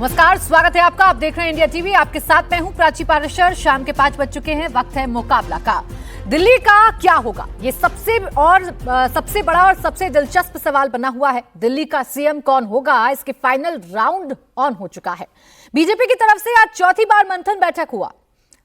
नमस्कार, स्वागत है आपका। आप देख रहे हैं इंडिया टीवी। आपके साथ मैं हूं प्राची पारेशर। शाम के 5 बज चुके हैं। वक्त है मुकाबला का। दिल्ली का क्या होगा, ये सबसे बड़ा और सबसे दिलचस्प सवाल बना हुआ है। दिल्ली का सीएम कौन होगा, इसके फाइनल राउंड ऑन हो चुका है। बीजेपी की तरफ से आज चौथी बार मंथन बैठक हुआ।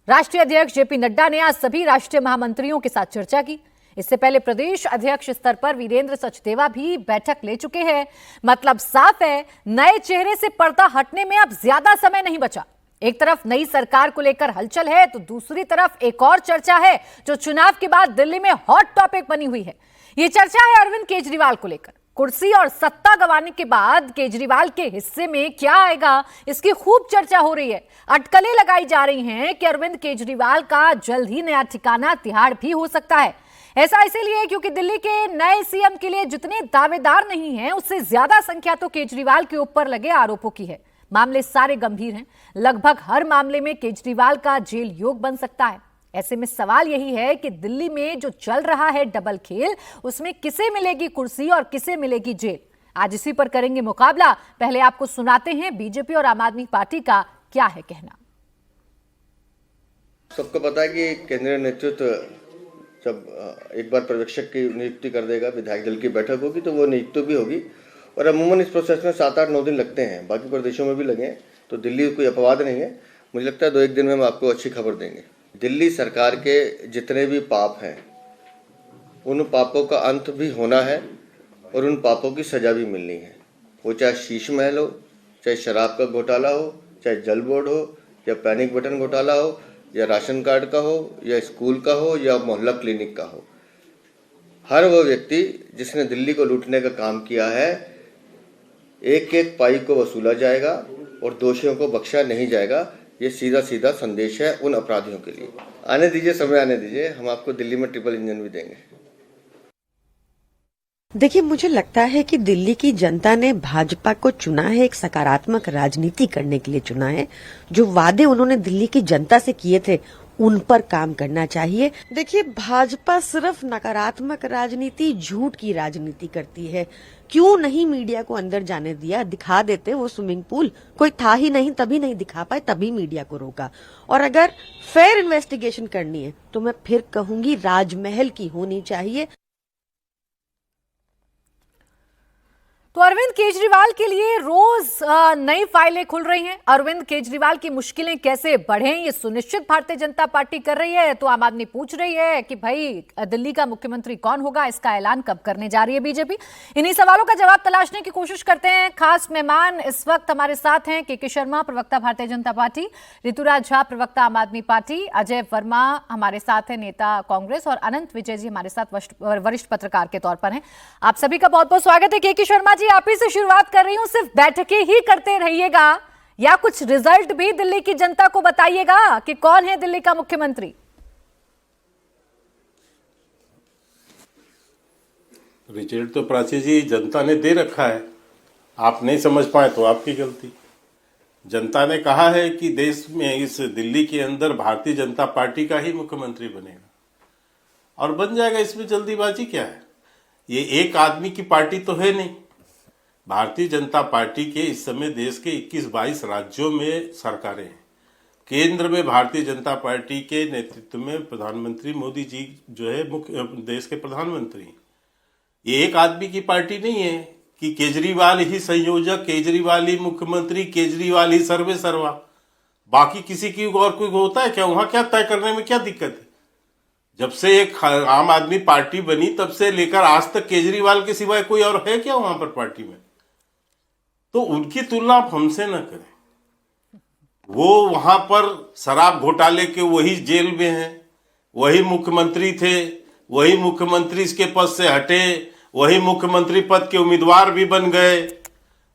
राष्ट्रीय अध्यक्ष जेपी नड्डा ने आज सभी राष्ट्रीय महामंत्रियों के साथ चर्चा की। इससे पहले प्रदेश अध्यक्ष स्तर पर वीरेंद्र सचदेवा भी बैठक ले चुके हैं। मतलब साफ है, नए चेहरे से पर्दा हटने में अब ज्यादा समय नहीं बचा। एक तरफ नई सरकार को लेकर हलचल है, तो दूसरी तरफ एक और चर्चा है जो चुनाव के बाद दिल्ली में हॉट टॉपिक बनी हुई है। ये चर्चा है अरविंद केजरीवाल को लेकर। कुर्सी और सत्ता गंवाने के बाद केजरीवाल के हिस्से में क्या आएगा, इसकी खूब चर्चा हो रही है। अटकलें लगाई जा रही हैं कि अरविंद केजरीवाल का जल्द ही नया ठिकाना तिहाड़ भी हो सकता है। ऐसा इसीलिए क्योंकि दिल्ली के नए सीएम के लिए जितने दावेदार नहीं हैं, उससे ज्यादा संख्या तो केजरीवाल के ऊपर लगे आरोपों की है। मामले सारे गंभीर हैं। लगभग हर मामले में केजरीवाल का जेल योग बन सकता है। ऐसे में सवाल यही है कि दिल्ली में जो चल रहा है डबल खेल, उसमें किसे मिलेगी कुर्सी और किसे मिलेगी जेल। आज इसी पर करेंगे मुकाबला। पहले आपको सुनाते हैं बीजेपी और आम आदमी पार्टी का क्या है कहना। सबको पता है कि केंद्रीय नेतृत्व जब एक बार पर्यवेक्षक की नियुक्ति कर देगा, विधायक दल की बैठक होगी तो वो नियुक्ति भी होगी। और अमूमन इस प्रोसेस में 7-8-9 दिन लगते हैं। बाकी प्रदेशों में भी लगे हैं, तो दिल्ली कोई अपवाद नहीं है। मुझे लगता है 2-1 दिन में हम आपको अच्छी खबर देंगे। दिल्ली सरकार के जितने भी पाप हैं, उन पापों का अंत भी होना है और उन पापों की सजा भी मिलनी है। वो चाहे शीश महल हो, चाहे शराब का घोटाला हो, चाहे जल बोर्ड हो, या पैनिक बटन घोटाला हो, या राशन कार्ड का हो, या स्कूल का हो, या मोहल्ला क्लिनिक का हो। हर वो व्यक्ति जिसने दिल्ली को लूटने का काम किया है, एक एक पाई को वसूला जाएगा और दोषियों को बख्शा नहीं जाएगा। ये सीधा सीधा संदेश है उन अपराधियों के लिए। आने दीजिए, समय आने दीजिए, हम आपको दिल्ली में ट्रिपल इंजन भी देंगे। देखिए, मुझे लगता है कि दिल्ली की जनता ने भाजपा को चुना है, एक सकारात्मक राजनीति करने के लिए चुना है। जो वादे उन्होंने दिल्ली की जनता से किए थे, उन पर काम करना चाहिए। देखिए, भाजपा सिर्फ नकारात्मक राजनीति, झूठ की राजनीति करती है। क्यों नहीं मीडिया को अंदर जाने दिया? दिखा देते वो स्विमिंग पूल, कोई था ही नहीं, तभी नहीं दिखा पाए, तभी मीडिया को रोका। और अगर फेयर इन्वेस्टिगेशन करनी है तो मैं फिर कहूंगी राजमहल की होनी चाहिए। तो अरविंद केजरीवाल के लिए रोज नई फाइलें खुल रही हैं। अरविंद केजरीवाल की मुश्किलें कैसे बढ़ें, ये सुनिश्चित भारतीय जनता पार्टी कर रही है। तो आम आदमी पूछ रही है कि भाई दिल्ली का मुख्यमंत्री कौन होगा, इसका ऐलान कब करने जा रही है बीजेपी। इन्हीं सवालों का जवाब तलाशने की कोशिश करते हैं। खास मेहमान इस वक्त हमारे साथ हैं के शर्मा, प्रवक्ता भारतीय जनता पार्टी, ऋतुराज झा, प्रवक्ता आम आदमी पार्टी, अजय वर्मा हमारे साथ है, नेता कांग्रेस, और अनंत विजय जी हमारे साथ वरिष्ठ पत्रकार के तौर पर हैं। आप सभी का बहुत बहुत स्वागत है। के शर्मा जी, आप ही से शुरुआत कर रही हूं। सिर्फ बैठकें ही करते रहिएगा या कुछ रिजल्ट भी दिल्ली की जनता को बताइएगा कि कौन है दिल्ली का मुख्यमंत्री? रिजल्ट तो प्राची जी जनता ने दे रखा है। आप नहीं समझ पाए तो आपकी गलती। जनता ने कहा है कि देश में, इस दिल्ली के अंदर भारतीय जनता पार्टी का ही मुख्यमंत्री बनेगा और बन जाएगा। इसमें जल्दीबाजी क्या है? ये एक आदमी की पार्टी तो है नहीं। भारतीय जनता पार्टी के इस समय देश के 21-22 राज्यों में सरकारें हैं। केंद्र में भारतीय जनता पार्टी के नेतृत्व में प्रधानमंत्री मोदी जी जो है मुख्य देश के प्रधानमंत्री। ये एक आदमी की पार्टी नहीं है कि केजरीवाल ही संयोजक, केजरीवाल ही मुख्यमंत्री, केजरीवाल ही सर्वे सर्वा। बाकी किसी की और कोई होता है क्या? वहां क्या तय करने में क्या दिक्कत है? जब से एक आम आदमी पार्टी बनी तब से लेकर आज तक केजरीवाल के सिवाय कोई और है क्या वहां पर पार्टी में? तो उनकी तुलना आप हमसे न करें। वो वहां पर शराब घोटाले के वही जेल में हैं, वही मुख्यमंत्री थे, वही मुख्यमंत्री इसके पद से हटे, वही मुख्यमंत्री पद के उम्मीदवार भी बन गए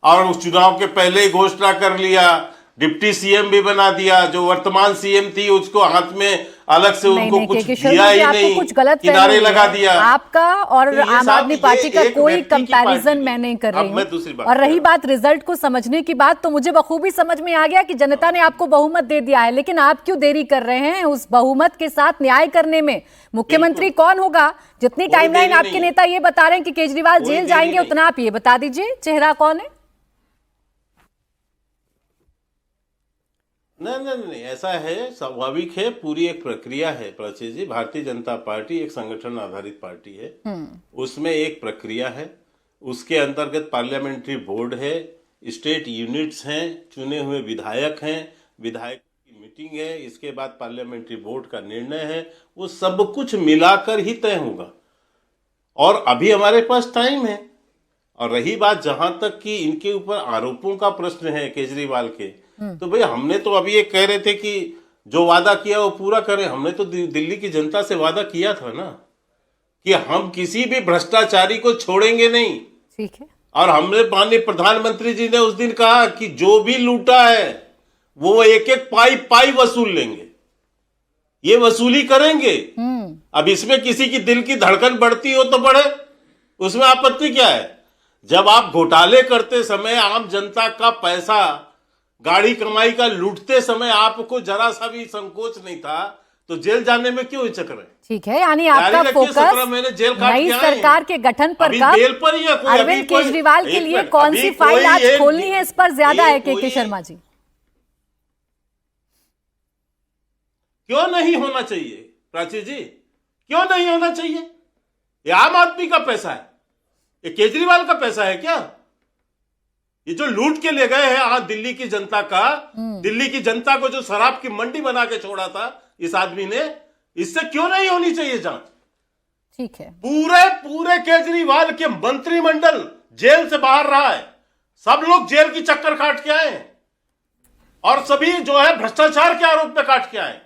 और उस चुनाव के पहले ही घोषणा कर लिया, डिप्टी सीएम भी बना दिया। जो वर्तमान सीएम थी उसको हाथ में अलग से उनको कुछ दिया ही नहीं, कुछ गलत किनारे लगा दिया। आपका और आम आदमी पार्टी का कोई कंपैरिजन मैं नहीं कर रही हूं। और रही बात रिजल्ट को समझने की बात, तो मुझे बखूबी समझ में आ गया कि जनता ने आपको बहुमत दे दिया है, लेकिन आप क्यों देरी कर रहे हैं उस बहुमत के साथ न्याय करने में? मुख्यमंत्री कौन होगा? जितनी टाइमलाइन आपके नेता ये बता रहे हैं कि केजरीवाल जेल जाएंगे, उतना आप ये बता दीजिए चेहरा कौन है? नहीं नहीं नहीं, ऐसा है, स्वाभाविक है, पूरी एक प्रक्रिया है प्राची जी। भारतीय जनता पार्टी एक संगठन आधारित पार्टी है, उसमें एक प्रक्रिया है, उसके अंतर्गत पार्लियामेंट्री बोर्ड है, स्टेट यूनिट्स हैं, चुने हुए विधायक हैं, विधायक की मीटिंग है, इसके बाद पार्लियामेंट्री बोर्ड का निर्णय है, वो सब कुछ मिलाकर ही तय होगा। और अभी हमारे पास टाइम है। और रही बात जहां तक कि इनके ऊपर आरोपों का प्रश्न है केजरीवाल के, तो भाई हमने तो अभी ये कह रहे थे कि जो वादा किया वो पूरा करें। हमने तो दिल्ली की जनता से वादा किया था ना कि हम किसी भी भ्रष्टाचारी को छोड़ेंगे नहीं। ठीक है। और हमने माननीय प्रधानमंत्री जी ने उस दिन कहा कि जो भी लूटा है वो एक एक पाई पाई वसूल लेंगे, ये वसूली करेंगे। अब इसमें किसी की दिल की धड़कन बढ़ती हो तो बढ़े, उसमें आपत्ति क्या है? जब आप घोटाले करते समय आम जनता का पैसा गाड़ी कमाई का लूटते समय आपको जरा सा भी संकोच नहीं था, तो जेल जाने में क्यों हिचक रहे? ठीक है, यानी आपका फोकस नई सरकार के गठन पर कब अरविंद केजरीवाल के लिए कौन सी फाइल आज खोलनी है, इस पर ज्यादा है के शर्मा जी। क्यों नहीं होना चाहिए प्राची जी, क्यों नहीं होना चाहिए? ये आम आदमी का पैसा है, ये केजरीवाल का पैसा है क्या? ये जो लूट के ले गए हैं आज दिल्ली की जनता का, दिल्ली की जनता को जो शराब की मंडी बना के छोड़ा था इस आदमी ने, इससे क्यों नहीं होनी चाहिए जांच? ठीक है। पूरे केजरीवाल के मंत्रिमंडल जेल से बाहर रहा है, सब लोग जेल की चक्कर काट के आए हैं, और सभी जो है भ्रष्टाचार के आरोप में काट के आए।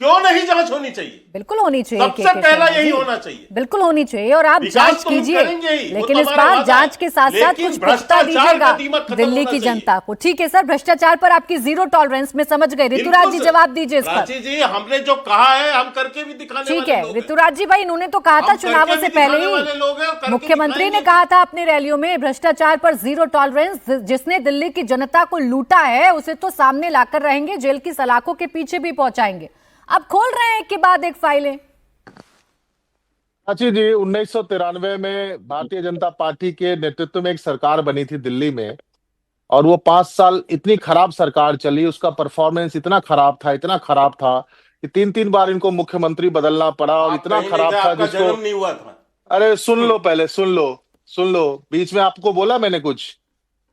क्यों नहीं जांच होनी चाहिए? बिल्कुल होनी चाहिए, सबसे पहला यही होना चाहिए, बिल्कुल होनी चाहिए। और आप जांच कीजिए, लेकिन इस बार जांच के साथ साथ कुछ पुख्ता दीजिएगा दिल्ली की जनता को। ठीक है सर, भ्रष्टाचार पर आपकी जीरो टॉलरेंस में समझ गए। ऋतुराज जी जवाब दीजिए इस पर। जी हमने जो कहा है हम करके भी दिखाने वाले लोग हैं। ठीक है ऋतुराज जी, भाई इन्होंने तो कहा था चुनावों से पहले ही, मुख्यमंत्री ने कहा था अपनी रैलियों में भ्रष्टाचार पर जीरो टॉलरेंस, जिसने दिल्ली की जनता को लूटा है उसे तो सामने लाकर रहेंगे, जेल की सलाखों के पीछे भी पहुंचाएंगे। अब खोल रहे हैं एक के बाद एक फाइलें। प्राची जी 1993 में भारतीय जनता पार्टी के नेतृत्व में एक सरकार बनी थी दिल्ली में, और वो 5 साल इतनी खराब सरकार चली, उसका परफॉर्मेंस इतना खराब था कि 3-3 बार इनको मुख्यमंत्री बदलना पड़ा, और इतना खराब था जिसको नहीं हुआ था। अरे सुन लो, पहले सुन लो, बीच में आपको बोला मैंने कुछ,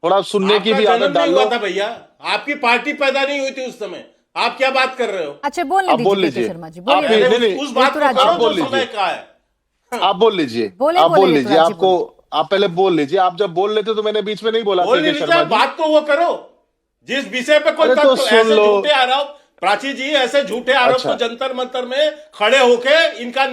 थोड़ा सुनने की भी आदत डाल लो। भैया आपकी पार्टी पैदा नहीं हुई थी उस समय, आप क्या बात कर रहे हो? अच्छा बोलने दीजिए शर्मा जी, बोलिए। उस बात को आप बोल लीजिए, आप बोल लीजिए, आप पहले बोल लीजिए। आप जब बोल लेते तो मैंने बीच में नहीं बोला। बात तो वो करो जिस विषय पे कोई तो सुन लो। झूठे आरोप, प्राची जी ऐसे झूठे आरोप तो जंतर मंतर में खड़े होके इनके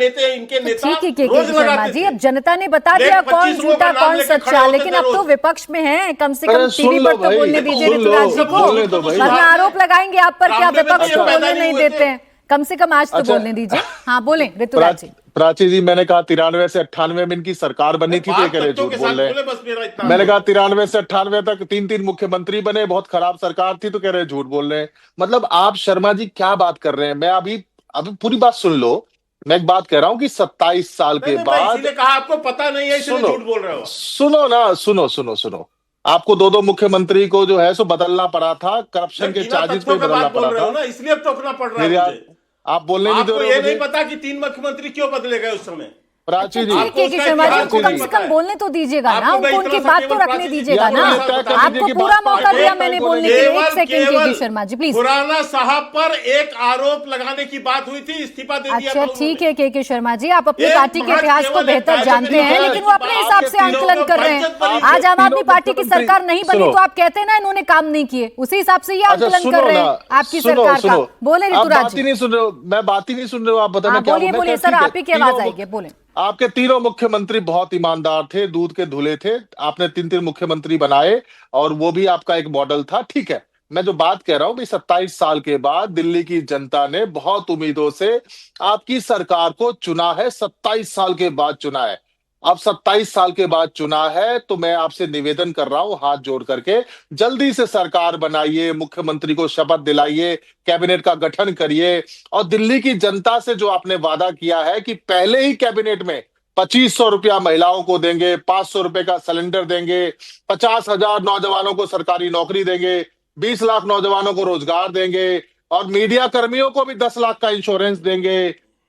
नेता रोज लगाते जी। अब जनता ने बता दिया कौन झूठा कौन सच्चा, लेकिन अब तो विपक्ष में है, कम से कम टीवी पर तो बोलने दीजिए ऋतुराज जी को, वरना आरोप लगाएंगे आप पर क्या विपक्ष को बोलने नहीं देते हैं। कम से कम आज तो बोलने दीजिए। हाँ बोले ऋतुराज जी। प्राची जी मैंने कहा 93 से 98 में इनकी सरकार बनी थी, तो कह रहे झूठ बोल रहे हैं। मैंने कहा 93 से 98 तक 3-3 मुख्यमंत्री बने, बहुत खराब सरकार थी, तो कह रहे झूठ बोल रहे हैं। मतलब आप शर्मा जी क्या बात कर रहे हैं? मैं अभी पूरी बात सुन लो। मैं एक बात कह रहा हूँ कि 27 साल के बाद कहा आपको पता नहीं है इसलिए झूठ बोल रहे हो। सुनो ना, सुनो, आपको 2 मुख्यमंत्री को जो है सो बदलना पड़ा था, करप्शन के चार्जेस पे बदलना पड़ा था, इसलिए टोकना पड़ रहा है। आप बोलने नहीं दे रहे हो। ये नहीं पता कि 3 मुख्यमंत्री क्यों बदले गए उस समय? प्राची जी शर्मा जी को कम से कम बोलने तो दीजिएगा ना, उनकी बात तो रखने दीजिएगा ना। आपको पूरा मौका दिया मैंने बोलने के लिए। 1 सेकंड के शर्मा जी प्लीज। खुराना साहब पर एक आरोप लगाने की बात हुई थी, इस्तीफा दे दिया। अच्छा ठीक है के शर्मा जी, आप अपनी पार्टी के इतिहास को बेहतर जानते हैं, लेकिन वो अपने हिसाब से आंकलन कर रहे हैं। आज आम आदमी पार्टी की सरकार नहीं बनी तो आप कहते हैं ना इन्होंने काम नहीं किए, उसी हिसाब से ये आंकलन कर रहे हैं आपकी सरकार का। बोले ऋतुराज जी। नहीं सुन रहे हो, मैं बात ही नहीं सुन रहे हो, आप बताना क्या? बोलिए सर, आप ही की आवाज आएगी, बोले। आपके 3 मुख्यमंत्री बहुत ईमानदार थे, दूध के धुले थे, आपने 3-3 मुख्यमंत्री बनाए, और वो भी आपका एक मॉडल था। ठीक है, मैं जो बात कह रहा हूं कि 27 साल के बाद दिल्ली की जनता ने बहुत उम्मीदों से आपकी सरकार को चुना है, 27 साल के बाद चुना है। अब 27 साल के बाद चुना है, तो मैं आपसे निवेदन कर रहा हूं हाथ जोड़ करके, जल्दी से सरकार बनाइए, मुख्यमंत्री को शपथ दिलाइए, कैबिनेट का गठन करिए, और दिल्ली की जनता से जो आपने वादा किया है कि पहले ही कैबिनेट में 2500 रुपया महिलाओं को देंगे, 500 रुपए का सिलेंडर देंगे, 50,000 नौजवानों को सरकारी नौकरी देंगे, 20 लाख नौजवानों को रोजगार देंगे और मीडिया कर्मियों को भी 10 लाख का इंश्योरेंस देंगे,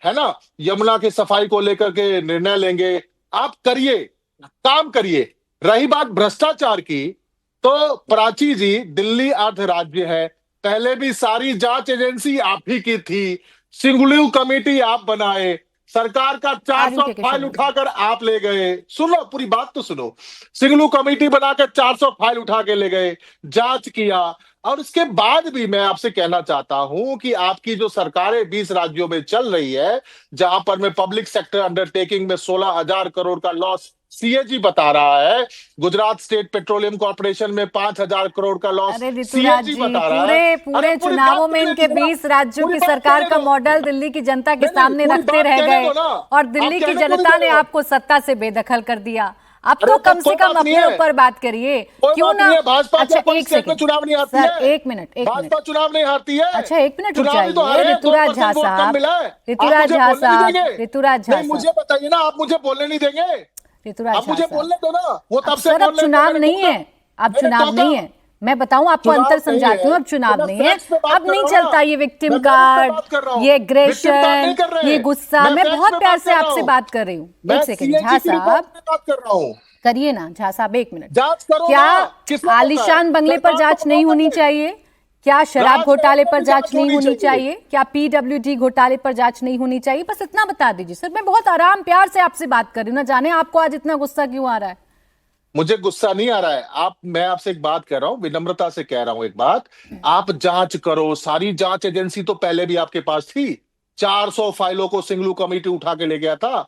है ना। यमुना की सफाई को लेकर के निर्णय लेंगे। आप करिए, काम करिए। रही बात भ्रष्टाचार की, तो प्राची जी, दिल्ली अर्ध राज्य है, पहले भी सारी जांच एजेंसी आप ही की थी, सिंगुलू कमेटी आप बनाए, सरकार का 400 फाइल उठाकर आप ले गए। सुनो, पूरी बात तो सुनो। सिंगुलू कमेटी बनाकर 400 फाइल उठा के ले गए, जांच किया, और उसके बाद भी मैं आपसे कहना चाहता हूं कि आपकी जो सरकारें 20 राज्यों में चल रही है, जहां पर में पब्लिक सेक्टर अंडरटेकिंग में 16,000 करोड़ का लॉस सीएजी बता रहा है, गुजरात स्टेट पेट्रोलियम कॉर्पोरेशन में 5,000 करोड़ का लॉस सीएजी बता रहा है। पूरे चुनावों में इनके 20 राज्यों की सरकार का मॉडल दिल्ली की जनता के सामने रखते रह गए और दिल्ली की जनता ने आपको सत्ता से बेदखल कर दिया। अब तो कम से कम अपने ऊपर बात करिए, क्यों ना। अच्छा, एक सेकंड, चुनाव नहीं आती सर, है। एक मिनट, भाजपा चुनाव नहीं हारती है। अच्छा, एक मिनट रुक जाइए। ऋतुराज झा साहब, ऋतुराज झा साहब, ऋतुराज झा साहब, मुझे बताइए ना, आप मुझे बोलने नहीं देंगे? ऋतुराज आप मुझे बोलने दो ना। वो तब से सर, अब चुनाव नहीं है, अब चुनाव नहीं है। मैं बताऊं आपको, अंतर समझाती हूँ, अब चुनाव नहीं है, अब नहीं चलता ये विक्टिम कार्ड, ये एग्रेशन, ये गुस्सा। मैं बहुत प्यार से आपसे बात कर रही हूँ। एक सेकंड झा साहब, बात कर रहा हूँ, करिए ना झा साहब, एक मिनट। जांच करो। क्या आलिशान बंगले पर जांच नहीं होनी चाहिए? क्या शराब घोटाले पर जांच नहीं होनी चाहिए? क्या पीडब्ल्यूडी घोटाले पर जांच नहीं होनी चाहिए? बस इतना बता दीजिए सर। मैं बहुत आराम प्यार से आपसे बात कर रही हूँ, ना जाने आपको आज इतना गुस्सा क्यों आ रहा है। मुझे गुस्सा नहीं आ रहा है। मैं आपसे एक बात कह रहा हूं, विनम्रता से कह रहा हूं एक बात। आप जांच करो, सारी जांच एजेंसी तो पहले भी आपके पास थी। 400 फाइलों को सिंगलू कमेटी उठा के ले गया था।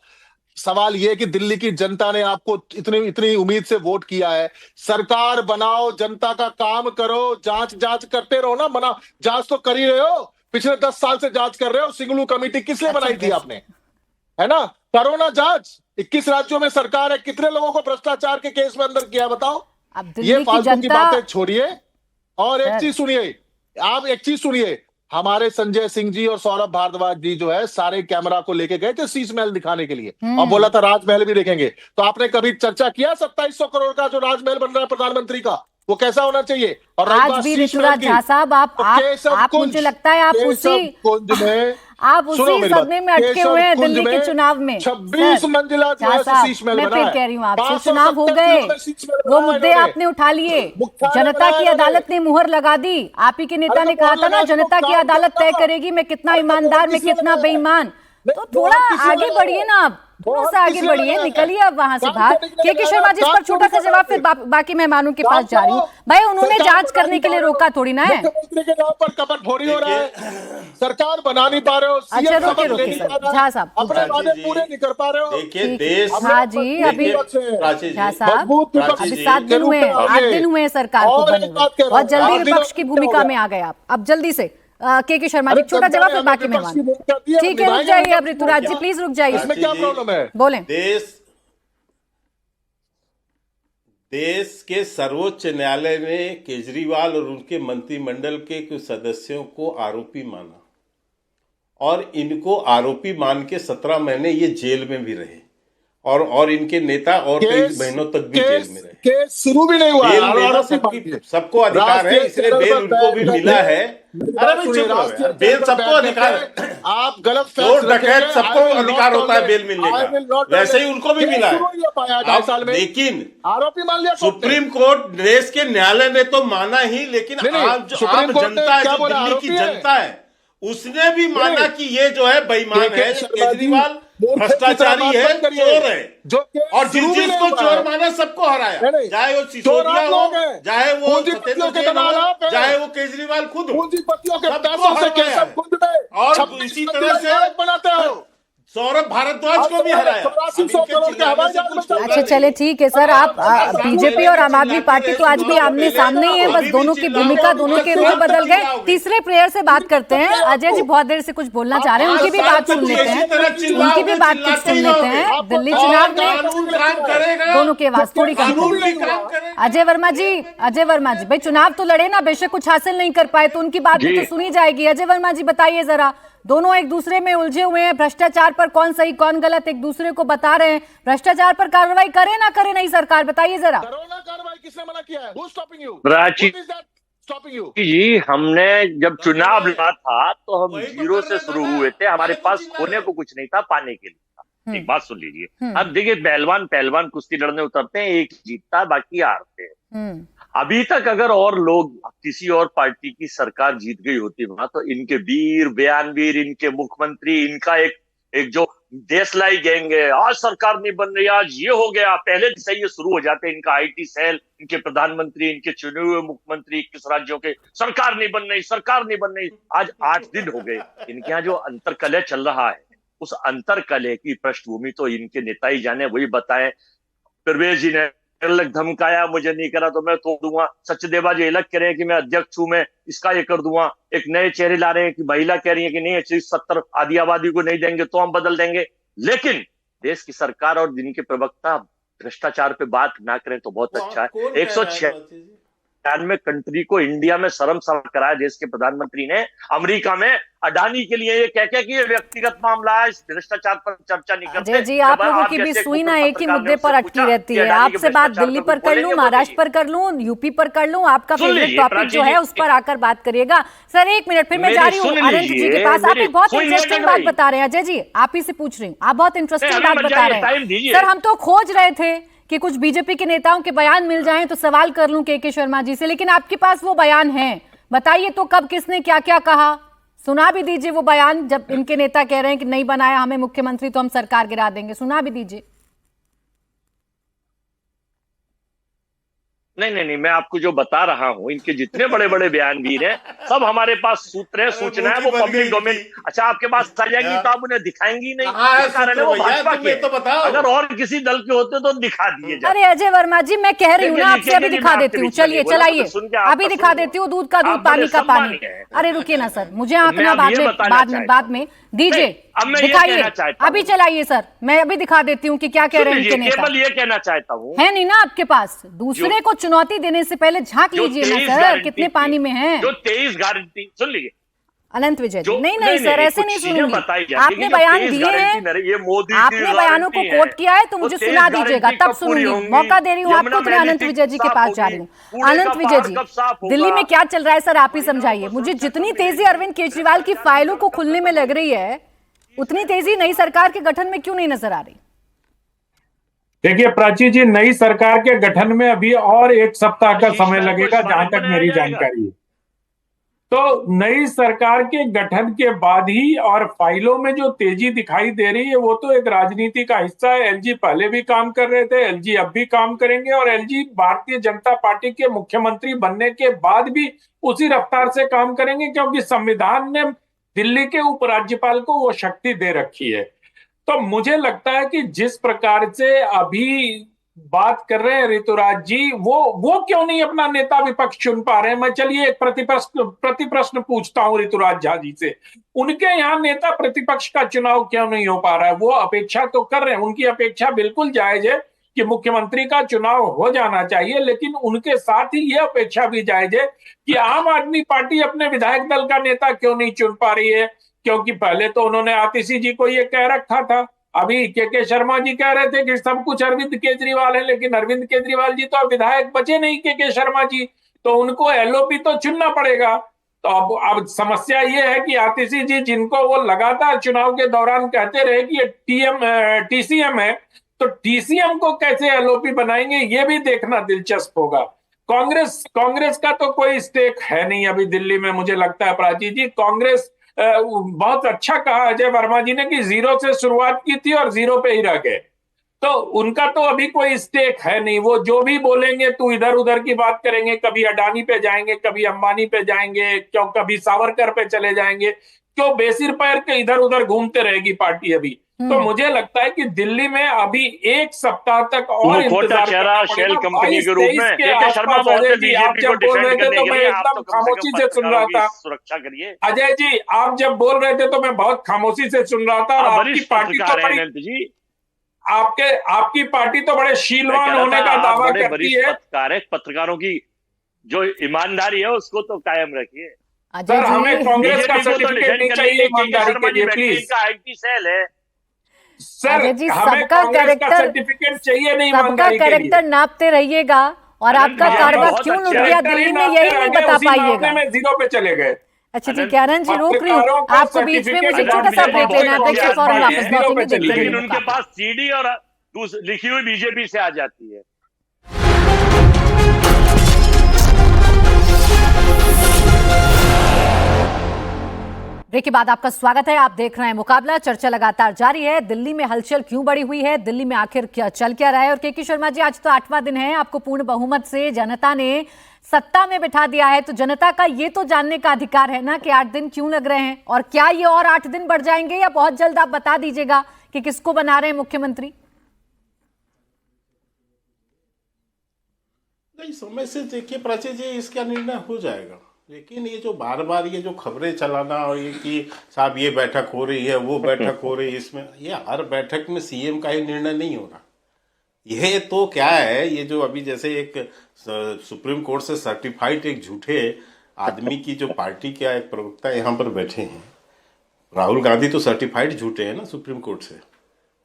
सवाल यह कि दिल्ली की जनता ने आपको इतनी उम्मीद से वोट किया है। सरकार बनाओ, जनता का काम करो, जांच करते रहो ना। मना जांच तो कर ही रहे हो, पिछले 10 साल से जांच कर रहे हो। सिंगलू कमेटी किस लिए बनाई थी आपने, है ना? करो ना जांच। 21 राज्यों में सरकार है, कितने लोगों को भ्रष्टाचार के केस में अंदर किया बताओ? ये फालतू की बातें छोड़िए और एक चीज सुनिए। आप एक चीज सुनिए, हमारे संजय सिंह जी और सौरभ भारद्वाज जी जो है, सारे कैमरा को लेके गए थे शीश महल दिखाने के लिए और बोला था राजमहल भी देखेंगे। तो आपने कभी चर्चा किया 2700 करोड़ का जो राजमहल बन रहा है प्रधानमंत्री का, वो कैसा होना चाहिए? और आज भी ऋतुराज झा साहब, आप मुझे लगता है आप उसी सदमे में अटके हुए हैं दिल्ली के चुनाव में। 26 मंजिला शीश महल मैं बना फिर है। कह रही हूँ आपसे, चुनाव हो गए, वो मुद्दे आपने उठा लिए, जनता की अदालत ने मुहर लगा दी। आप ही के नेता ने कहा था ना, जनता की अदालत तय करेगी मैं कितना ईमानदार, मैं कितना बेईमान। तो थोड़ा आगे बढ़िए ना, आप थोड़ा सा आगे बढ़िए, निकलिए अब वहां से बाहर। के शर्मा जी, इस पर छोटा सा जवाब, फिर बाकी मेहमानों के पास जा रही हूँ। भाई, उन्होंने जांच करने के लिए रोका थोड़ी ना है। मुख्यमंत्री के नाम पर कपटफोड़ी हो रहा है, सरकार बना नहीं पा रहे हो। अच्छा, रोके सर, झा साहब, अपने वादे पूरे नहीं कर पा रहे हो। देखिए देश, हाँ जी, अभी झा साहब, अभी 7 दिन हुए, 8 दिन हुए सरकार को बने हुए, और जल्दी विपक्ष की भूमिका में आ गए आप। अब जल्दी से के शर्मा जी, छोटा जवाब, फिर बाकी मेहमान। ठीक है, रुक जाइए अब ऋतुराज जी, प्लीज रुक जाइए। इसमें क्या प्रॉब्लम है? बोलें। देश के सर्वोच्च न्यायालय ने केजरीवाल और उनके मंत्रिमंडल के कुछ सदस्यों को आरोपी माना और इनको आरोपी मान के 17 महीने ये जेल में भी रहे और इनके नेता और कई महीनों तक भी जेल में रहे। केस शुरू भी नहीं हुआ। बेल मिला, सबको अधिकार है, इसलिए बेल उनको भी मिला है। अरे बेल सबको अधिकार है। आप गलत चोर डकैत सबको अधिकार होता है बेल मिलने का, वैसे ही उनको भी मिला है। लेकिन आरोपी मान लिया सुप्रीम कोर्ट, देश के न्यायालय ने तो माना ही, लेकिन आप जनता है, जो दिल्ली की जनता है, उसने भी माना कि ये जो है बेईमान है, केजरीवाल भ्रष्टाचारी है, चोर है। और जिसको चोर माना सबको हराया, चाहे वो सिसोदिया हो, चाहे वो सत्येंद्र जैन हो, चाहे वो केजरीवाल खुद हो, सबको हराया। और इसी तरह से बनाते हो, सौरभ भारद्वाज को भी हराया। अच्छा, चले ठीक है सर। आप बीजेपी और आम आदमी पार्टी तो आज भी आमने सामने ही है, बस दोनों की भूमिका, दोनों के रूप बदल गए। तीसरे प्लेयर से बात करते हैं। अजय जी बहुत देर से कुछ बोलना चाह रहे हैं, उनकी भी बात सुन लेते हैं, उनकी भी बात कुछ सुन लेते हैं। दिल्ली चुनाव में दोनों की आवाज थोड़ी कम। अजय वर्मा जी, भाई चुनाव तो लड़े ना, बेशक कुछ हासिल नहीं कर पाए, तो उनकी बात भी तो सुनी जाएगी। अजय वर्मा जी बताइए जरा, दोनों एक दूसरे में उलझे हुए हैं, भ्रष्टाचार पर कौन सही कौन गलत एक दूसरे को बता रहे हैं। भ्रष्टाचार पर कार्रवाई करे ना करे नहीं सरकार, बताइए जरा। करो ना कार्रवाई, किसने मना किया है? Who's stopping you? Prachi stopping you. जी, हमने जब चुनाव लड़ा था तो हम वही तो जीरो कर से रहे शुरू हैं ना, हुए थे, हमारे वही तो पास दिखा खोने रहे को कुछ नहीं था, पाने के लिए था। एक बात सुन लीजिए, हम्म, अब देखिए पहलवान पहलवान कुश्ती लड़ने उतरते हैं, एक जीतता है बाकी हारते हैं। हम्म, अभी तक अगर और लोग किसी और पार्टी की सरकार जीत गई होती वहां, तो इनके वीर बयानवीर, इनके मुख्यमंत्री, इनका एक एक जो देशलाई गैंग है, आज सरकार नहीं बन रही, आज ये हो गया, पहले से ये शुरू हो जाते हैं। इनका आईटी सेल, इनके प्रधानमंत्री, इनके चुने हुए मुख्यमंत्री, किस राज्यों के, सरकार नहीं बन रही, सरकार नहीं बन रही। आज 8 दिन हो गए, इनके यहाँ जो अंतरकलह चल रहा है, उस अंतरकलह की पृष्ठभूमि तो इनके नेता ही जाने, वही बताएं। प्रवेश जी ने अलग धमकाया, मुझे नहीं करा तो मैं तोड़ दूंगा। सचदेवा जी अलग कह रहे हैं कि मैं अध्यक्ष हूं, मैं इसका ये कर दूंगा। एक नए चेहरे ला रहे हैं कि महिला कह रही है कि नहीं, 70 आदि आबादी को नहीं देंगे तो हम बदल देंगे। लेकिन देश की सरकार और जिनके प्रवक्ता भ्रष्टाचार पे बात ना करें तो बहुत अच्छा है। कौन कह रहा है 196 कंट्री को इंडिया में शर्मसार कराया देश के प्रधानमंत्री ने, अमेरिका में अडानी के लिए ये कह कि ये व्यक्तिगत मामला है, इस भ्रष्टाचार पर चर्चा नहीं करते। अजय जी, आप लोगों की भी सुई ना एक ही मुद्दे पर अटकी रहती है। आपसे बात दिल्ली पर कर लूं, महाराष्ट्र पर कर लूं, यूपी पर कर लूं, आपका फेवरेट टॉपिक जो है उस पर आकर बात करिएगा। सर एक मिनट, फिर मैं जा रही हूँ अनंत जी के पास। आप एक बहुत इंटरेस्टिंग बात बता रहे हैं अजय जी, आप ही से पूछ रही हूँ, आप बहुत इंटरेस्टिंग बात बता रहे हैं। सर हम तो खोज रहे थे कि कुछ बीजेपी के नेताओं के बयान मिल जाएं तो सवाल कर लूं के शर्मा जी से, लेकिन आपके पास वो बयान हैं, बताइए तो कब किसने क्या क्या कहा, सुना भी दीजिए वो बयान। जब इनके नेता कह रहे हैं कि नहीं बनाया हमें मुख्यमंत्री तो हम सरकार गिरा देंगे, सुना भी दीजिए। नहीं, मैं आपको जो बता रहा हूं, इनके जितने बड़े बड़े बयानवीर हैं, सब हमारे पास सूत्र है, सूचना है, वो पब्लिक डोमेन। अच्छा, आपके पास आ जाएगी तो आप उन्हें दिखाएंगी नहीं, कारण है वो भाजपा के। तो बताओ, अगर और किसी दल के होते तो दिखा दिए जाते। अरे अजय वर्मा जी, मैं कह रही हूँ ना आपसे, अभी दिखा देती हूँ, चलिए चलाइए, अभी दिखा देती हूँ, दूध का दूध पानी का पानी। अरे रुकिए ना सर, मुझे आंकना बाद में दीजिए, दिखाइए, अभी चलाइए सर, मैं अभी दिखा देती हूँ कि क्या कह रहे हैं इनके नेता। केवल ये कहना चाहता हूँ, है नहीं ना आपके पास, दूसरे को चुनौती देने से पहले झांक लीजिए ना सर, कितने पानी में हैं। जो 23 गारंटी, सुन लीजिए अनंत विजय जी, नहीं सर, ऐसे नहीं सुनूंगी। आपने बयान दिए हैं, ये मोदी आपने बयानों को कोट किया है तो मुझे सुना दीजिएगा, तब सुनूंगी। मौका दे रही हूँ आपको, तो मैं अनंत विजय जी के पास जा रही हूँ। अनंत विजय जी, दिल्ली में क्या चल रहा है सर, आप ही समझाइए मुझे। जितनी तेजी अरविंद केजरीवाल की फाइलों को खुलने में लग रही है, उतनी तेजी नई सरकार के गठन में क्यों नहीं नजर आ रही? देखिए प्राची जी, नई सरकार के गठन में अभी और 1 सप्ताह का समय लगेगा जहां तक मेरी जानकारी है। तो नई सरकार के गठन के बाद ही, और फाइलों में जो तेजी दिखाई दे रही है वो तो एक राजनीति का हिस्सा है। एलजी पहले भी काम कर रहे थे, एलजी अब भी काम करेंगे, और एलजी भारतीय जनता पार्टी के मुख्यमंत्री बनने के बाद भी उसी रफ्तार से काम करेंगे, क्योंकि संविधान ने दिल्ली के उपराज्यपाल को वो शक्ति दे रखी है। तो मुझे लगता है कि जिस प्रकार से अभी बात कर रहे हैं ऋतुराज जी, वो क्यों नहीं अपना नेता विपक्ष चुन पा रहे हैं। मैं चलिए एक प्रतिप्रश्न पूछता हूं ऋतुराज झा जी से, उनके यहाँ नेता प्रतिपक्ष का चुनाव क्यों नहीं हो पा रहा है? वो अपेक्षा तो कर रहे हैं, उनकी अपेक्षा बिल्कुल जायज है कि मुख्यमंत्री का चुनाव हो जाना चाहिए, लेकिन उनके साथ ही ये अपेक्षा भी जायज है कि आम आदमी पार्टी अपने विधायक दल का नेता क्यों नहीं चुन पा रही है। क्योंकि पहले तो उन्होंने आतिशी जी को ये कह रखा था, अभी के शर्मा जी कह रहे थे कि सब कुछ अरविंद केजरीवाल है, लेकिन अरविंद केजरीवाल जी तो विधायक बचे नहीं के शर्मा जी, तो उनको एलओपी तो चुनना पड़ेगा। तो अब समस्या ये है कि आतिशी जी, जिनको वो लगातार चुनाव के दौरान कहते रहे कि ये टीसीएम है, तो टीसीएम को कैसे एलओपी बनाएंगे ये भी देखना दिलचस्प होगा। कांग्रेस का तो कोई स्टेक है नहीं अभी दिल्ली में, मुझे लगता है प्राची जी। कांग्रेस बहुत अच्छा कहा अजय वर्मा जी ने कि 0 से शुरुआत की थी और 0 पे ही रह गए, तो उनका तो अभी कोई स्टेक है नहीं। वो जो भी बोलेंगे तो इधर उधर की बात करेंगे, कभी अडानी पे जाएंगे, कभी अंबानी पे जाएंगे, क्यों कभी सावरकर पे चले जाएंगे, क्यों बेसिर पैर के इधर उधर घूमते रहेगी पार्टी अभी। तो मुझे लगता है कि दिल्ली में अभी 1 सप्ताह तक और इंतजार करना शेल कंपनी के रूप में। के शर्मा अजय जी, आप जब बोल रहे थे तो मैं एकदम खामोशी से सुन रहा था। सुरक्षा करिए अजय जी, आप जब बोल रहे थे तो मैं बहुत खामोशी से सुन रहा था। और आपकी पार्टी तो बड़ी, आपकी पार्टी तो बड़े शीलवान होने का दावा करती है। पत्रकारों की जो ईमानदारी है उसको तो कायम रखिए सर। हमें कांग्रेस का सर्टिफिकेट नहीं चाहिए ईमानदारी के लिए, प्लीज। आईटी सेल है सर, हमें कांग्रेस का सर्टिफिकेट चाहिए नहीं, सबका कैरेक्टर नापते रहिएगा और आपका अनंत, कारवा बहुत क्यों लुट अच्छा गया है। दिल्ली में, यही नहीं बता पाइएगा। में जीरो पे चले गए। अच्छा ठीक है आनंद जी, रोक रही हूँ पत्रकारों को आपको बीच में, मुझे एक छोटा सा ब्रेक लेना है, ब्रेक से फौरन वापस लौटेंगे, देखते लेकिन रहिए उनके पास सीडी और लिखी हुई बीजेपी से आ जाती है। ब्रेक के बाद आपका स्वागत है। आप देख रहे हैं मुकाबला। चर्चा लगातार जारी है। दिल्ली में हलचल क्यों बढ़ी हुई है, दिल्ली में आखिर क्या चल क्या रहा है। और के शर्मा जी, आज तो 8वां दिन है, आपको पूर्ण बहुमत से जनता ने सत्ता में बिठा दिया है, तो जनता का ये तो जानने का अधिकार है ना कि 8 दिन क्यों लग रहे हैं, और क्या ये और 8 दिन बढ़ जाएंगे, या बहुत जल्द आप बता दीजिएगा कि किसको बना रहे हैं मुख्यमंत्री। नहीं, समय से देखिए प्राची जी, इसका निर्णय हो जाएगा। लेकिन ये जो बार बार ये जो खबरें चलाना और ये कि साहब ये बैठक हो रही है, वो बैठक हो रही है, इसमें ये हर बैठक में सीएम का ही निर्णय नहीं हो रहा। ये तो क्या है, ये जो अभी जैसे एक सुप्रीम कोर्ट से सर्टिफाइड एक झूठे आदमी की जो पार्टी का एक प्रवक्ता यहाँ पर बैठे हैं, राहुल गांधी तो सर्टिफाइड झूठे हैं ना सुप्रीम कोर्ट से।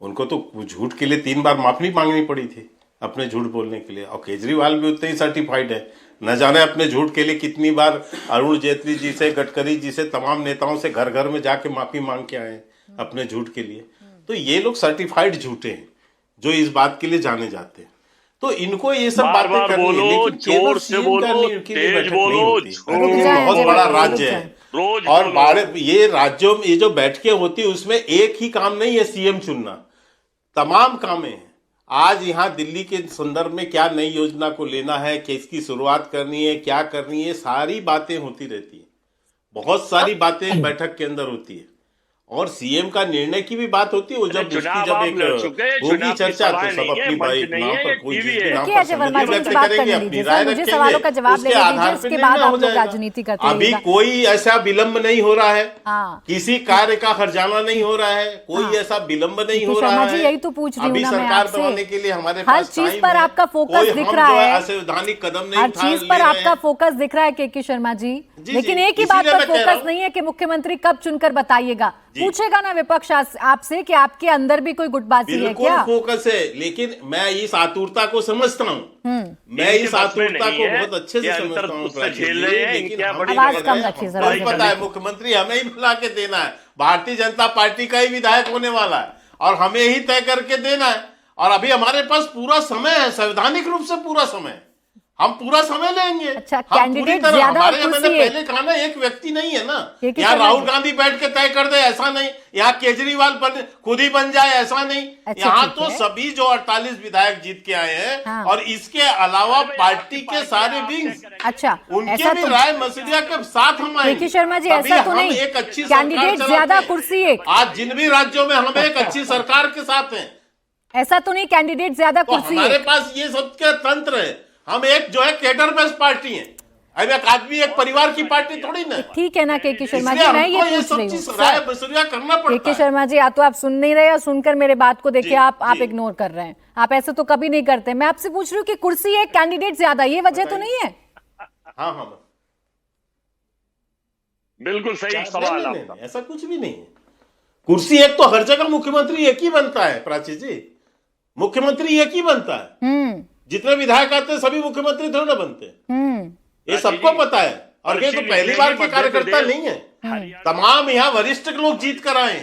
उनको तो झूठ के लिए 3 बार माफी मांगनी पड़ी थी अपने झूठ बोलने के लिए, और केजरीवाल भी उतने ही सर्टिफाइड है। न जाने अपने झूठ के लिए कितनी बार अरुण जेटली जी से, गडकरी जी से, तमाम नेताओं से घर घर में जाके माफी मांग के आए अपने झूठ के लिए। तो ये लोग सर्टिफाइड झूठे हैं जो इस बात के लिए जाने जाते हैं। तो इनको ये सब बातें करनी है, लेकिन केवल सीएम का उनकी भी बैठक नहीं होती। बहुत बड़ा राज्य है और ये राज्यों में ये जो बैठकें होती है उसमें एक ही काम नहीं है सीएम चुनना, तमाम काम है। आज यहाँ दिल्ली के संदर्भ में क्या नई योजना को लेना है, किसकी शुरुआत करनी है, क्या करनी है, सारी बातें होती रहती है। बहुत सारी बातें बैठक के अंदर होती है और सीएम का निर्णय की भी बात होती है। वो जब उसकी जब एक होगी चर्चा तो सब अपनी नाम पर कोई जिसके नाम पर सहमति व्यक्त करेंगे, अपनी राय रखेंगे, उसके आधार पर निर्णय हो राजनीति करते अभी कोई ऐसा विलंब नहीं हो रहा है, हाँ। किसी कार्य का खर्चाना नहीं हो रहा है, कोई ऐसा विलंब नहीं हो रहा है। यही तो पूछ रही हूँ अभी ना मैं सरकार आपसे। बनाने के लिए हमारे हर पास चीज पर आपका फोकस दिख रहा है, असंवैधानिक कदम नहीं हर चीज पर आपका फोकस दिख रहा है के शर्मा जी, लेकिन एक ही बात पर फोकस नहीं है कि मुख्यमंत्री कब चुनकर बताइएगा। पूछेगा ना विपक्ष आपसे कि आपके अंदर भी कोई गुटबाजी है क्या? फोकस है, लेकिन मैं इस आतुरता को समझता हूँ, मैं इस आतुरता को बहुत अच्छे से समझता हूँ। आवाज कम रखिए जरा। पता है मुख्यमंत्री हमें ही बुला के देना है, भारतीय जनता पार्टी का ही विधायक होने वाला है और हमें ही तय करके देना है। और अभी हमारे पास पूरा समय है, संवैधानिक रूप से पूरा समय, हम पूरा समय लेंगे। अच्छा, कैंडिडेट ज्यादा हमारे मैंने पहले कहा ना, एक व्यक्ति नहीं है ना, यहाँ राहुल गांधी बैठ के तय कर दे ऐसा नहीं, यहाँ केजरीवाल खुद ही बन जाए ऐसा नहीं। अच्छा, यहाँ तो सभी जो 48 विधायक जीत के आए हैं, हाँ। और इसके अलावा पार्टी के सारे विंग्स, अच्छा, उनके भी राय मसीहा के साथ हम आए। के शर्मा जी, ऐसा तो नहीं एक अच्छी कैंडिडेट ज्यादा कुर्सी एक, आज जिन भी राज्यों में हम एक अच्छी सरकार के साथ हैं, ऐसा तो नहीं कैंडिडेट ज्यादा कुर्सी। हमारे पास ये सब क्या तंत्र है, हम एक जो है कैडर बेस्ड पार्टी है, अब एक आदमी एक परिवार की पार्टी थोड़ी ना। ठीक है ना के शर्मा जी, मैं ये पूछ रही हूँ करना पड़ता के शर्मा जी, या तो आप सुन नहीं रहे या सुनकर मेरे बात को देखिए आप इग्नोर कर रहे हैं। आप ऐसे तो कभी नहीं करते। मैं आपसे पूछ रही हूँ कि कुर्सी एक कैंडिडेट ज्यादा, ये वजह तो नहीं है? हाँ हाँ बिल्कुल सही सवाल आपका। ऐसा कुछ भी नहीं है। कुर्सी एक तो हर जगह मुख्यमंत्री एक ही बनता है प्राची जी, मुख्यमंत्री एक ही बनता है। जितने विधायक आते हैं सभी मुख्यमंत्री थोड़ा बनते हैं, ये सबको पता है। और ये तो पहली बार के कार्यकर्ता नहीं है, तमाम यहाँ वरिष्ठ लोग जीत कर आए,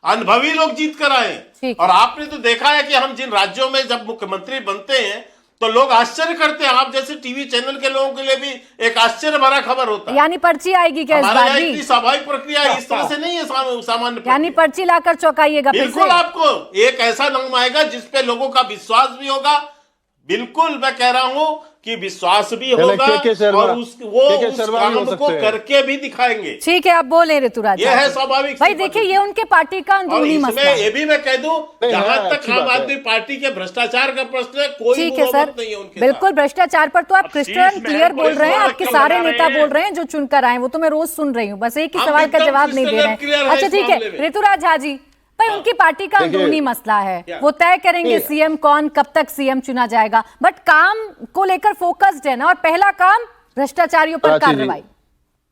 अनुभवी लोग जीत कर आए। और आपने तो देखा है कि हम जिन राज्यों में जब मुख्यमंत्री बनते हैं तो लोग आश्चर्य करते हैं। आप जैसे टीवी चैनल के लोगों के लिए भी एक आश्चर्य भरा खबर होता है। यानी पर्ची आएगी क्या इस बार भी? स्वाभाविक प्रक्रिया इस तरह से नहीं है सामान्य, यानी पर्ची लाकर चौंकाइएगा। बिल्कुल, आपको एक ऐसा नाम आएगा जिसपे लोगों का विश्वास भी होगा। बिल्कुल मैं कह रहा हूं कि विश्वास भी होगा और उस काम को करके भी दिखाएंगे। ठीक है, आप बोले ऋतुराज, ये है स्वाभाविक। भाई देखिए, ये उनके पार्टी का अंदरूनी मसला है। ये भी मैं कह दूं, जहां तक आम आदमी पार्टी के भ्रष्टाचार का प्रश्न है, कोई ठीक है सर, नहीं है उनके। बिल्कुल भ्रष्टाचार पर तो आप क्रिस्टल क्लियर बोल रहे हैं, आपके सारे नेता बोल रहे हैं जो चुनकर आए, वो तो मैं रोज सुन रही हूँ, बस एक ही सवाल का जवाब नहीं दे रहे हैं। अच्छा ठीक है ऋतुराज झा जी, भाई उनकी पार्टी का अंदरूनी मसला है, वो तय करेंगे सीएम कौन, कब तक सीएम चुना जाएगा, बट काम को लेकर फोकस्ड है ना, और पहला काम भ्रष्टाचारियों पर कार्रवाई।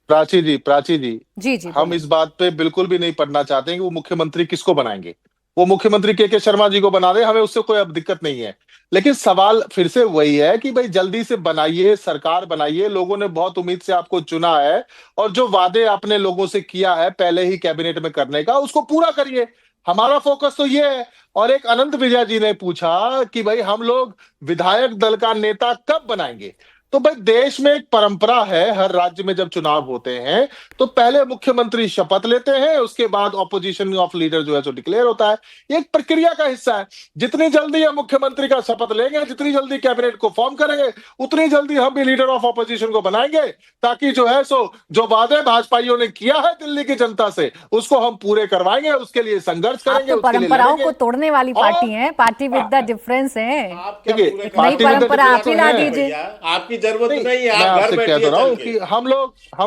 प्राची जी जी, हम इस बात पे बिल्कुल भी नहीं पढ़ना चाहते हैं कि वो मुख्यमंत्री किसको बनाएंगे। वो मुख्यमंत्री के शर्मा जी को बना दे, हमें उससे कोई अब दिक्कत नहीं है। लेकिन सवाल फिर से वही है कि भाई जल्दी से बनाइए, सरकार बनाइए, लोगों ने बहुत उम्मीद से आपको चुना है और जो वादे आपने लोगों से किया है पहले ही कैबिनेट में करने का, उसको पूरा करिए। हमारा फोकस तो ये है। और एक अनंत विजय जी ने पूछा कि भाई हम लोग विधायक दल का नेता कब बनाएंगे। तो भाई देश में एक परंपरा है, हर राज्य में जब चुनाव होते हैं तो पहले मुख्यमंत्री शपथ लेते हैं, उसके बाद ऑपोजिशन ऑफ लीडर जो है सो डिक्लेयर होता है। ये एक प्रक्रिया का हिस्सा है। जितनी जल्दी हम मुख्यमंत्री का शपथ लेंगे, जितनी जल्दी कैबिनेट को फॉर्म करेंगे, उतनी जल्दी हम भी लीडर ऑफ ऑपोजिशन को बनाएंगे, ताकि जो है सो जो वादे भाजपाइयों ने किया है दिल्ली की जनता से, उसको हम पूरे करवाएंगे। उसके लिए संघर्ष आप करेंगे, तो उसके लिए परंपराओं लड़ेंगे। को तोड़ने वाली पार्टी है, पार्टी विद द डिफरेंस है। देखिए, नई पार्टी में तो परंपरा आप ही ला difference है। दीजिए। आपकी जरूरत नहीं है, मैं आप घर आपसे कह बैठिए तो रहा हूँ चल कि के। हम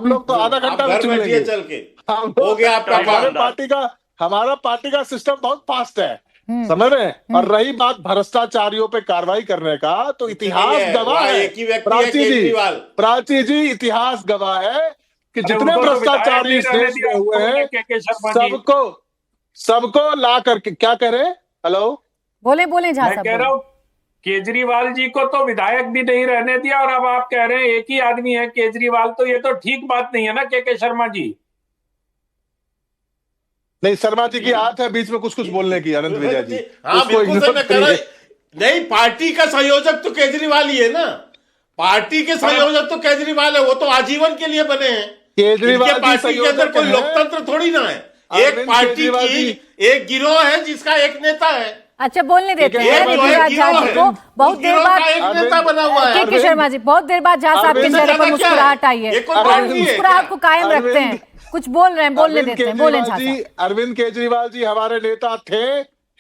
लोग तो आधा आप घंटा में घर चुन बैठिए लेंगे। चल के। हम हो लोग, गया आपका काम। हमारा पार्टी का सिस्टम बहुत फास्ट है, समझ रहे हैं। और रही बात भ्रष्टाचारियों पे कार्रवाई करने का, तो इतिहास गवाह वहाँ है, एक ही व्यक्ति है, केजरीवाल। प्राची जी इतिहास गवाह है कि अरे जितने उनको तो भ्रष्टाचारी विधायक इस नहीं रहने देश दिया में हुए उन्होंने, हैं, के शर्मा जी। सबको ला करके क्या करें। हेलो, बोले बोले झा मैं साहब, कह रहा बोले। हूँ केजरीवाल जी को तो विधायक भी नहीं रहने दिया, और अब आप कह रहे हैं एक ही आदमी है केजरीवाल, तो ये तो ठीक बात नहीं है ना के शर्मा जी। नहीं, शर्मा जी की आदत है बीच में कुछ कुछ बोलने की, अनंत विजय जी। हाँ उसको बिल्कुल सही ignore मैं कह रहा करिए। हूं। नहीं, पार्टी का संयोजक तो केजरीवाल ही है ना। पार्टी के संयोजक तो केजरीवाल है, वो तो आजीवन के लिए बने हैं। केजरीवाल इनके जी पार्टी के अंदर संयोजक कोई हैं। लोकतंत्र थोड़ी ना है। एक अरविंद पार्टी केजरीवाल की जी। एक गिरोह है जिसका एक नेता है। अच्छा, बोलने देते ये हैं जो है ऋतुराज झा गिरोह जी है, को। बहुत उस देर गिरोह बाद का एक नेता बना हुआ है। के शर्मा जी, बहुत देर बाद झा साहब के अरविंद चेहरे पर ज्यादा क्या है? मुस्कुराहट आई है। ये कोई और पार्टी है मुस्कुराहट को कायम अरविंद- रखते हैं। कुछ बोल रहे हैं, बोलने अरविंद देते हैं, बोले झा केजरीवाल जी, साहब। अरविंद केजरीवाल जी हमारे नेता थे,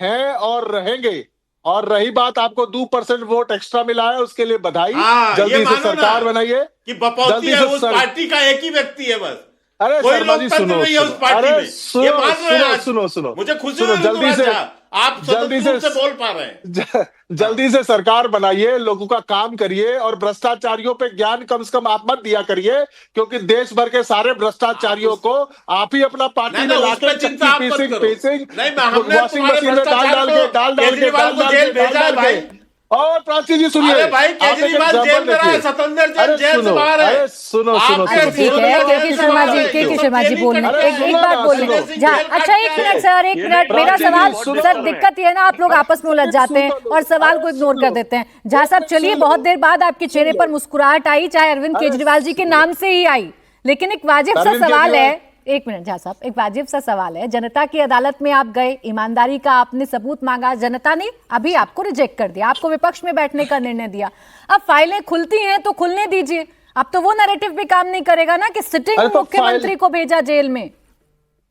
हैं और रहेंगे। और रही बात आपको 2% वोट एक्स्ट्रा मिला है, उसके लिए बधाई। हाँ, ये जल्दी से मानो ना सरकार बनाइए कि बपौती जल्दी है से उस पार्टी का एक ही व्यक्ति है बस। अरे कोई शर्मा जी लोकतंत्र सुनो, नहीं है उस सुनो, पार्टी अरे में। ये मान रहे हैं आज। सुनो, मुझे खुशी सुनो, हुई जल्दी ऋतुराज से झा, आप जल्दी स्वतंत्र से से बोल पा रहे हैं। जल्दी से सरकार बनाइए, लोगों का काम करिए, और भ्रष्टाचारियों पे ज्ञान कम से कम आप मत दिया करिए, क्योंकि देश भर के सारे भ्रष्टाचारियों को आप ही अपना पार्टी नहीं, में नहीं, लाके उस पे चिंता आप मत करो। पीसिंग नहीं, हमने वॉशिंग तुम्हारे मशीन में भ्रष्टाचार को केजरीवाल को जेल भेजा है भाई। और प्राची जी सुनिए, अरे भाई, आप एक केजरीवाल एग्जाम्पल जेल में रहा है, देखिए। सत्येंद्र जैन अरे जेल से सुनो, बाहर है। अरे सुनो, आपके अच्छा, ठीक है, के शर्मा जी, के शर्मा जी बोलने अरे एक सुनो बात ना, बोलने सुनो। झा। अच्छा, एक मिनट सर, एक मिनट। मेरा प्राची जी, सवाल, सुनो। सर दिक्कत ये है ना, आप लोग आपस में उलझ जाते हैं और सवाल को इग्नोर कर देते हैं। झा साहब चलिए, बहुत देर बाद आपके चेहरे पर मुस्कुराहट आई, चाहे अरविंद केजरीवाल जी के नाम से ही आई, लेकिन एक वाजिब सा सवाल है। एक मिनट झा साहब, एक वाजिब सा सवाल है। जनता की अदालत में आप गए, ईमानदारी का आपने सबूत मांगा, जनता ने अभी आपको रिजेक्ट कर दिया, आपको विपक्ष में बैठने का निर्णय दिया। अब फाइलें खुलती हैं तो खुलने दीजिए। अब तो वो नैरेटिव भी काम नहीं करेगा ना कि सिटिंग अरे तो मुख्यमंत्री को भेजा जेल में।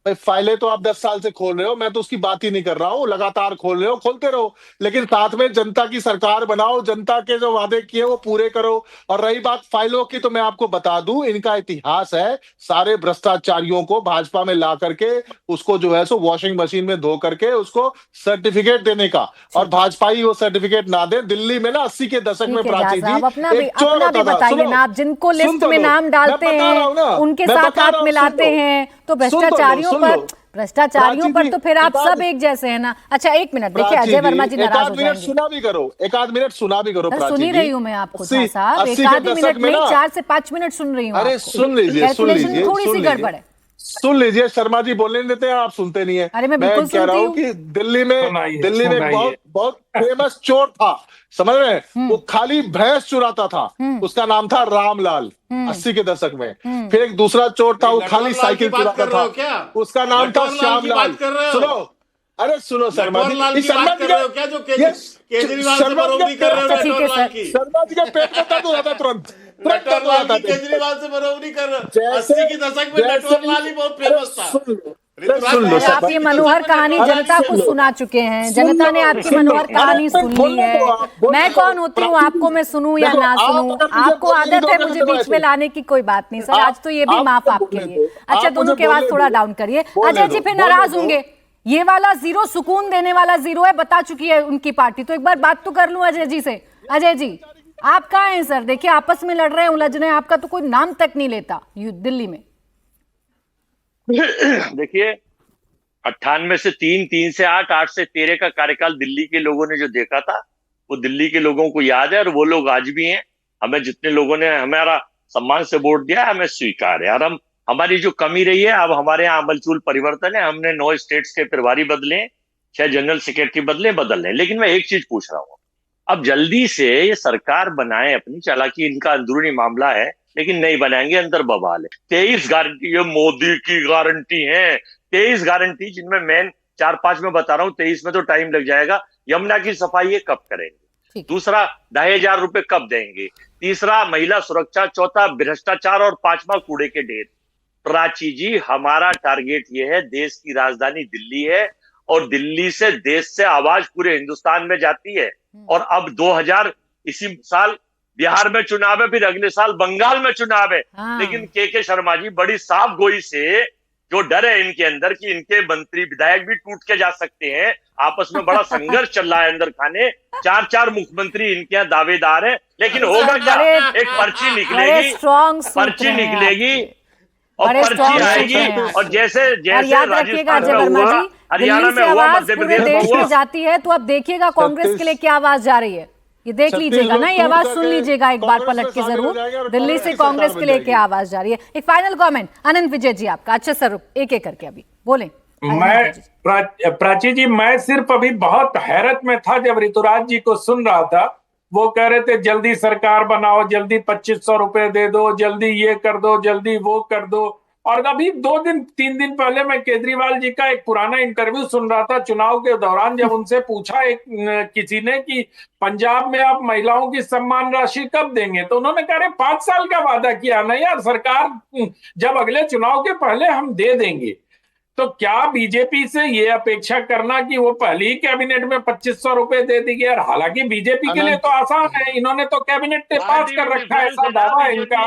भाई फाइलें तो आप 10 साल से खोल रहे हो, मैं तो उसकी बात ही नहीं कर रहा हूँ। लगातार खोल रहे हो, खोलते रहो, लेकिन साथ में जनता की सरकार बनाओ, जनता के जो वादे किए वो पूरे करो। और रही बात फाइलों की, तो मैं आपको बता दूं, इनका इतिहास है सारे भ्रष्टाचारियों को भाजपा में ला करके उसको जो है सो वॉशिंग मशीन में धो करके उसको सर्टिफिकेट देने का, और भाजपाई वो सर्टिफिकेट ना दे। दिल्ली में ना 80 के दशक में प्राची जी अपना भी एक चोर होता था। बताइए सुनो, ना, आप जिनको सुन लिस्ट तो में लो, नाम डालते मैं बता रहा हूं हैं ना, उनके मैं साथ बता हाथ रहा हूं, मिलाते सुन लो। हैं, तो सुन तो लो, भ्रष्टाचारियों सुन पर लो। भ्रष्टाचारियों पर तो फिर आप प्राची सब जी, एक जैसे हैं ना। अच्छा, एक मिनट देखिए, प्राची अजय वर्मा जी एक नाराज आध हो मिनट जाएंगे। सुना भी करो, एक आध मिनट सुना भी करो सर, प्राची सुन ही जी। रही हूं मैं आपको झा 80 साहब, 80 एक के आधी दशक मिनट में नहीं, ना, 4 से 5 मिनट सुन रही हूँ। अरे सुन लीजिए, सुन कैलकुलेशन लीजिए, थोड़ी सुन सी लीजिए, गड़बड़ है। सुन लीजिए। शर्मा जी बोलने नहीं देते हैं, आप सुनते नहीं है। अरे मैं बिल्कुल कह रहा हूँ सुनती कि दिल्ली में एक बहुत बहुत फेमस चोर था, समझ रहे हैं, वो खाली भैंस चुराता था, उसका नाम था रामलाल, 80 के दशक में। फिर एक दूसरा चोर था, वो खाली साइकिल चुराता था, उसका नाम था श्यामलाल। सुनो, अरे सुनो शर्मा जी, शर्मा जी क्या जो केजरीवाल से बरोबरी कर रहे हो? अच्छा, ठीक है सर। शर्मा जी के पेट में दर्द हो जाता तुरंत नटवरलाल की केजरीवाल से बरोबरी कर रहे हो। 80 के दशक में नटवरलाल ही बहुत फेमस था। सुन लो, आप ये मनोहर कहानी जनता को सुना चुके हैं, जनता ने आपकी मनोहर कहानी सुन ली है। मैं कौन होती हूँ आपको मैं सुनूं या ना सुनूं? आपको आदत है मुझे बीच में लाने की, कोई बात नहीं सर, आज तो ये भी माफ आपके लिए। अच्छा, दोनों के आवाज थोड़ा डाउन करिए। अजय जी फिर नाराज होंगे, ये वाला जीरो सुकून देने वाला जीरो है, बता चुकी है उनकी पार्टी। तो एक बार बात तो कर लूं अजय जी से। अजय जी, आप कहाँ हैं सर? देखिए, आपस में लड़ रहे हैं, उलझ रहे हैं, आपका तो कोई नाम तक नहीं लेता दिल्ली में। देखिए, 98 से 3, 3 से 8, 8 से 13 का कार्यकाल दिल्ली के लोगों ने जो देखा था वो दिल्ली के लोगों को याद है, और वो लोग आज भी हैं। हमें जितने लोगों ने हमारा सम्मान से वोट दिया, हमें स्वीकार है। और हम हमारी जो कमी रही है, अब हमारे यहाँ अमलचूल परिवर्तन है। हमने 9 स्टेट्स के प्रभारी बदले, 6 जनरल सेक्रेटरी बदल रहे। लेकिन मैं एक चीज पूछ रहा हूँ, अब जल्दी से ये सरकार बनाए अपनी, चालाकी इनका अंदरूनी मामला है, लेकिन नहीं बनाएंगे, अंदर बवाल है। 23 गारंटी, ये मोदी की गारंटी है, 23 गारंटी, जिनमें मैं 4-5 में बता रहा हूँ, 23 में तो टाइम लग जाएगा। यमुना की सफाई ये कब करेंगे? दूसरा, 2,500 रुपए कब देंगे? तीसरा, महिला सुरक्षा। चौथा, भ्रष्टाचार। और 5वां, कूड़े के ढेर। प्राची जी, हमारा टारगेट ये है, देश की राजधानी दिल्ली है, और दिल्ली से देश से आवाज पूरे हिंदुस्तान में जाती है। और अब 2000 इसी साल बिहार में चुनाव है, फिर अगले साल बंगाल में चुनाव है। लेकिन के शर्मा जी, बड़ी साफ गोई से जो डर है इनके अंदर कि इनके मंत्री विधायक भी टूट के जा सकते हैं, आपस में बड़ा संघर्ष चल रहा है अंदर खाने। 4 मुख्यमंत्री इनके यहाँ दावेदार है, लेकिन होगा क्या? एक पर्ची निकलेगी, पर्ची निकलेगी और पर्ची आएगी, और जैसे राजस्थान में हुआ, हरियाणा में हुआ, मध्य प्रदेश में हुआ, जाती है। तो अब देखिएगा कांग्रेस के लिए क्या आवाज जा रही है, ये देख लीजिएगा ना, ये आवाज सुन लीजिएगा एक बार पलट के जरूर। दिल्ली से कांग्रेस के लिए क्या आवाज जा रही है। एक फाइनल कमेंट अनंत विजय जी आपका, अच्छे सर एक एक करके अभी बोले। मैं प्राची जी, मैं सिर्फ अभी बहुत हैरत में था जब ऋतुराज जी को सुन रहा था। वो कह रहे थे जल्दी सरकार बनाओ, जल्दी 2500 रुपए दे दो, जल्दी ये कर दो, जल्दी वो कर दो। और अभी 2-3 दिन पहले मैं केजरीवाल जी का एक पुराना इंटरव्यू सुन रहा था चुनाव के दौरान, जब उनसे पूछा किसी ने कि पंजाब में आप महिलाओं की सम्मान राशि कब देंगे, तो उन्होंने कहा 5 साल का वादा किया ना यार सरकार, जब अगले चुनाव के पहले हम दे देंगे। तो क्या बीजेपी से ये अपेक्षा करना कि वो पहली ही कैबिनेट में 2500 रुपए दे देंगे? यार हालांकि बीजेपी के लिए तो आसान है, इन्होंने तो कैबिनेट में पास कर रखा है, ऐसा दावा है इनका,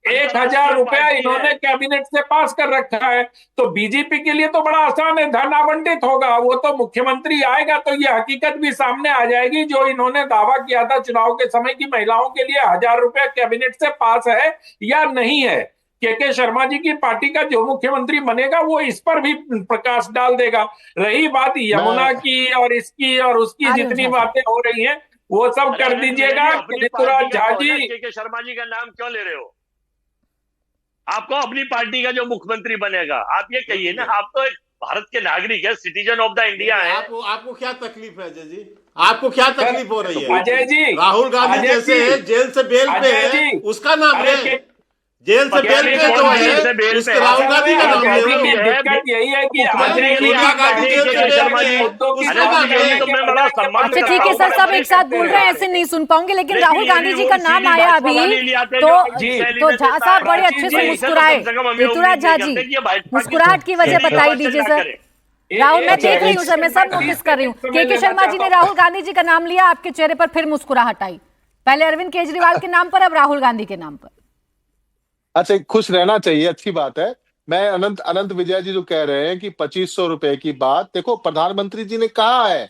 1000 रुपया इन्होंने कैबिनेट से पास कर रखा है। तो बीजेपी के लिए तो बड़ा आसान है, धन आवंटित होगा, वो तो मुख्यमंत्री आएगा तो ये हकीकत भी सामने आ जाएगी जो इन्होंने दावा किया था चुनाव के समय की महिलाओं के लिए 1000 रुपया कैबिनेट से पास है या नहीं है। के शर्मा जी की पार्टी का जो मुख्यमंत्री बनेगा वो इस पर भी प्रकाश डाल देगा। रही बात यमुना की और इसकी और उसकी जितनी बातें हो रही हैं वो सब कर दीजिएगा। ऋतुराज झा जी, के शर्मा जी का नाम क्यों ले रहे हो? आपको अपनी पार्टी का जो मुख्यमंत्री बनेगा आप ये कहिए ना, आप तो एक भारत के नागरिक है, सिटीजन ऑफ द इंडिया है। आपको क्या तकलीफ है अजय जी? आपको क्या तकलीफ हो रही है? अजय जी, राहुल गांधी जैसे जेल से बेल पे है, उसका नाम है, जेल से बेल पे जो है उसके राहुल गांधी का नाम ले लो। दिक्कत यही है कि अच्छा ठीक है सर, सब एक साथ बोल रहे हैं, ऐसे नहीं सुन पाऊंगे, लेकिन राहुल गांधी जी का नाम आया अभी तो झा साहब बड़े अच्छे से मुस्कुराए। ऋतुराज झा जी, मुस्कुराहट की वजह बताई दीजिए सर। राहुल, मैं देख रही हूँ सर, मैं सब नोटिस कर रही हूँ। के शर्मा जी ने राहुल गांधी जी का नाम लिया, आपके चेहरे पर फिर मुस्कुराहट आई। पहले अरविंद केजरीवाल के नाम पर, अब राहुल गांधी के नाम पर। अच्छा, खुश रहना चाहिए, अच्छी बात है। मैं अनंत विजय जी जो कह रहे हैं कि 2500 रुपए की बात, देखो प्रधानमंत्री जी ने कहा है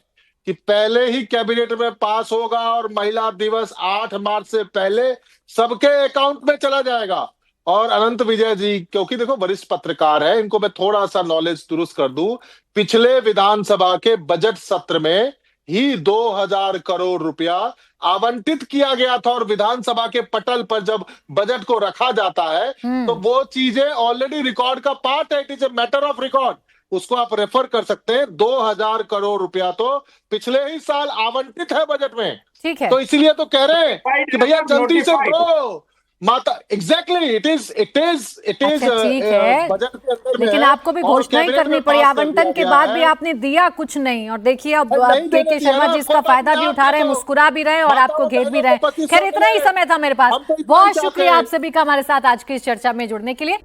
कि पहले ही कैबिनेट में पास होगा और महिला दिवस 8 मार्च से पहले सबके अकाउंट में चला जाएगा। और अनंत विजय जी क्योंकि देखो वरिष्ठ पत्रकार है, इनको मैं थोड़ा सा नॉलेज दुरुस्त कर दूं। पिछले विधानसभा के बजट सत्र में ही 2000 करोड़ रुपया आवंटित किया गया था, और विधानसभा के पटल पर जब बजट को रखा जाता है तो वो चीजें ऑलरेडी रिकॉर्ड का पार्ट है, it is a matter of record, उसको आप रेफर कर सकते हैं। 2000 करोड़ रुपया तो पिछले ही साल आवंटित है बजट में। ठीक है, तो इसीलिए तो कह रहे हैं कि भैया जल्दी से दो माता, एग्जैक्टली इट इज ठीक है, बजट के अंदर, लेकिन आपको भी घोषणा ही करनी पड़ी। आवंटन के बाद भी आपने दिया कुछ नहीं, और देखिए अब के शर्मा जी इसका फायदा भी उठा रहे हैं, मुस्कुरा भी रहे हैं और आपको घेर भी रहे हैं। खैर, इतना ही समय था मेरे पास। बहुत शुक्रिया आप सभी का हमारे साथ आज की इस चर्चा में जुड़ने के लिए।